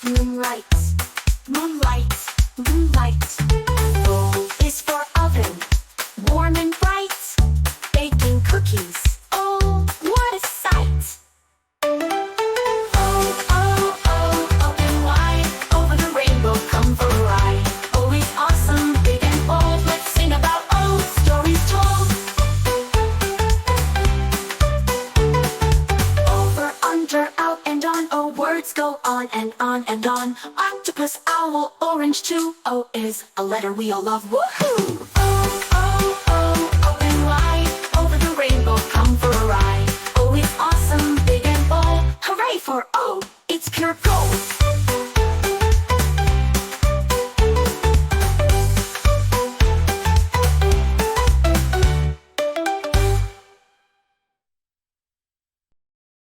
Moonlight, moonlight, moonlight. O is for oven, warm and bright. Baking cookies, oh, what a sight! Oh, oh, oh, open wide, over the rainbow come for a ride. Oh, it's awesome, big and bold, let's sing about O, stories told. Over, under, out and on, oh, words go on and on and on. Octopus, owl, orange too, O is a letter we all love, woohoo!